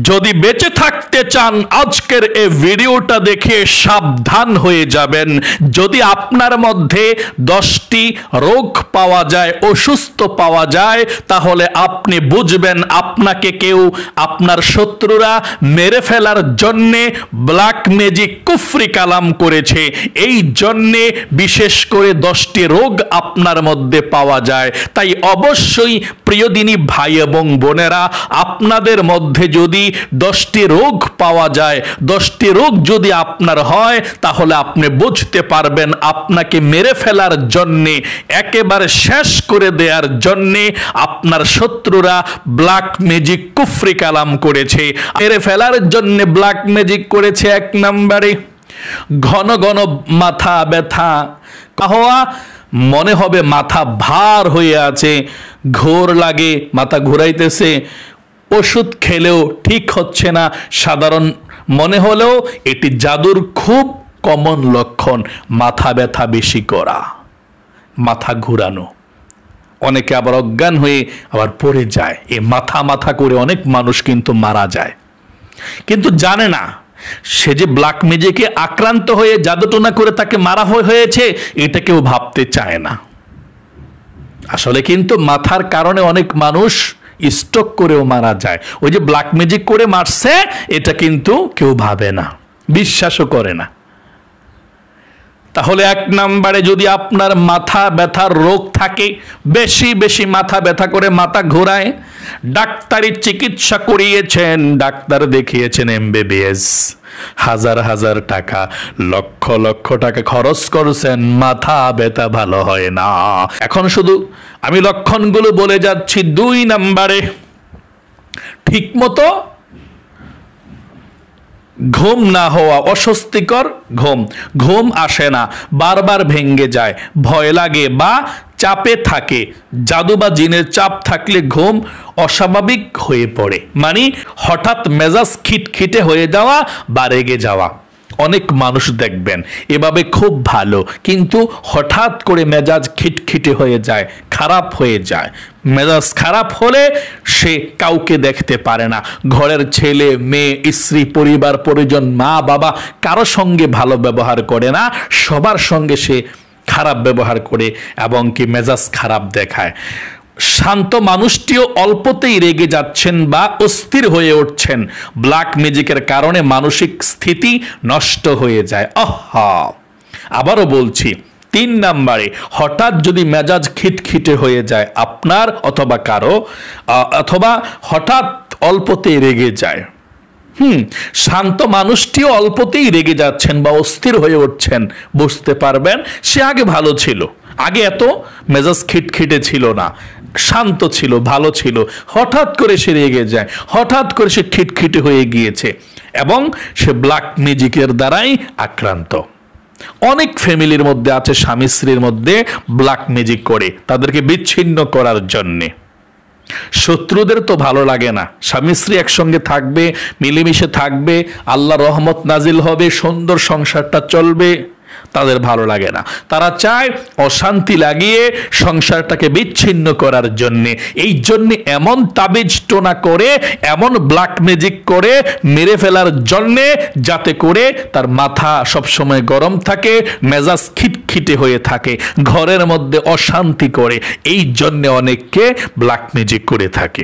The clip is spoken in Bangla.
যদি বেঁচে থাকতে চান আজকের এই ভিডিওটা দেখে সাবধান হয়ে যাবেন। যদি আপনার মধ্যে 10টি রোগ পাওয়া যায়, অসুস্থ পাওয়া যায়, তাহলে আপনি বুঝবেন আপনাকে কেউ, আপনার শত্রুরা মেরে ফেলার জন্যে ব্ল্যাক ম্যাজিক কুফরি কালাম করেছে। এই জন্যে বিশেষ করে 10টি রোগ আপনার মধ্যে পাওয়া যায়। তাই অবশ্যই প্রিয় দিনী ভাই এবং বোনেরা, আপনাদের মধ্যে যদি 10টি রোগ পাওয়া যায়, 10টি রোগ যদি আপনার হয়, তাহলে আপনি বুঝতে পারবেন আপনাকে মেরে ফেলার জন্যে, একেবারে শেষ করে দেওয়ার জন্যে আপনার শত্রুরা ব্ল্যাক ম্যাজিক কুফরি কালাম করেছে। মেরে ফেলার জন্যে ব্ল্যাক ম্যাজিক করেছে। 1 নম্বরে ঘন ঘন মাথা ব্যথা হওয়া, মনে হবে মাথা ভার হয়ে আছে, ঘোর লাগে, মাথা ঘুরাইতেছে, ওষুধ খেলেও ঠিক হচ্ছে না, সাধারণ মনে হলেও এটি জাদুর খুব কমন লক্ষণ। মাথা ব্যথা বেশি করা, মাথা ঘুরানো, অনেকে আবার অজ্ঞান হয়ে আবার পড়ে যায়। এই মাথা মাথা করে অনেক মানুষ কিন্তু মারা যায়, কিন্তু জানে না সে যে ব্ল্যাক ম্যাজিকে আক্রান্ত হয়ে জাদুটোনা করে তাকে মারা হয়েছে, এটা কেউ ভাবতে চায় না। আসলে কিন্তু মাথার কারণে অনেক মানুষ স্ট্রোক করেও মারা যায়। ওই যে ব্ল্যাক ম্যাজিক করে মারছে, এটা কিন্তু কেউ ভাবে না, বিশ্বাসও করে না। তাহলে 1 নম্বরে যদি আপনার মাথা ব্যথার রোগ থাকে, বেশি বেশি মাথা ব্যথা করে, মাথা ঘোরায়, ডাক্তারি চিকিৎসা করিয়েছেন, ডাক্তার দেখিয়েছেন MBBS, হাজার হাজার টাকা, লক্ষ লক্ষ টাকা খরচ করছেন, মাথা ব্যথা ভালো হয় না। এখন শুধু আমি লক্ষণগুলো বলে যাচ্ছি। 2 নম্বরে ঠিক মতো ঘুম না হওয়া, অস্বস্তিকর ঘুম আসে না, বারবার ভেঙে যায়, ভয় লাগে বা চাপে থাকে। জাদু বা জিনের চাপ থাকলে ঘুম অস্বাভাবিক হয়ে পড়ে, মানে হঠাৎ মেজাজ খিটখিটে হয়ে যাওয়া বা রেগে যাওয়া। অনেক মানুষ দেখবেন এভাবে খুব ভালো, কিন্তু হঠাৎ করে মেজাজ খিটখিটে হয়ে যায়, খারাপ হয়ে যায়। মেজাজ খারাপ হলে সে কাউকে দেখতে পারে না, ঘরের ছেলে মেয়ে, স্ত্রী, পরিবার পরিজন, মা বাবা, কারো সঙ্গে ভালো ব্যবহার করে না, সবার সঙ্গে সে খারাপ ব্যবহার করে এবং কি মেজাজ খারাপ দেখায়। শান্ত মানুষটিও অল্পতেই রেগে যাচ্ছেন বা অস্থির হয়ে উঠছেন। ব্ল্যাক ম্যাজিকের কারণে মানসিক স্থিতি নষ্ট হয়ে যায়। আবারও বলছি, 3 নম্বরে হঠাৎ যদি মেজাজ খিটখিটে হয়ে যায় আপনার অথবা কারো, অথবা হঠাৎ অল্পতেই রেগে যায়। শান্ত মানুষটিও অল্পতেই রেগে যাচ্ছেন বা অস্থির হয়ে উঠছেন, বুঝতে পারবেন সে আগে ভালো ছিল, আগে এত মেজাজ খিটখিটে ছিল না, শান্ত ছিল, ভালো ছিল, হঠাৎ করে সে রেগে যায়, হঠাৎ করে সে খিটখিটে হয়ে গিয়েছে এবং সে ব্ল্যাক ম্যাজিকের দ্বারাই আক্রান্ত। অনেক ফ্যামিলির মধ্যে আছে স্বামী স্ত্রীর মধ্যে ব্ল্যাক ম্যাজিক করে তাদেরকে বিচ্ছিন্ন করার জন্যে। শত্রুদের তো ভালো লাগে না, স্বামী স্ত্রী একসঙ্গে থাকবে, মিলেমিশে থাকবে, আল্লাহ রহমত নাজিল হবে, সুন্দর সংসারটা চলবে, তাদের ভালো লাগে না। তারা চায় অশান্তি লাগিয়ে সংসারটাকে বিচ্ছিন্ন করার জন্যে। এই জন্যে এমন তাবিজ টোনা করে, এমন ব্ল্যাক ম্যাজিক করে মেরে ফেলার জন্যে, যাতে করে তার মাথা সবসময় গরম থাকে, মেজাজ খিটখিটে হয়ে থাকে, ঘরের মধ্যে অশান্তি করে। এই জন্যে অনেককে ব্ল্যাক ম্যাজিক করে থাকে।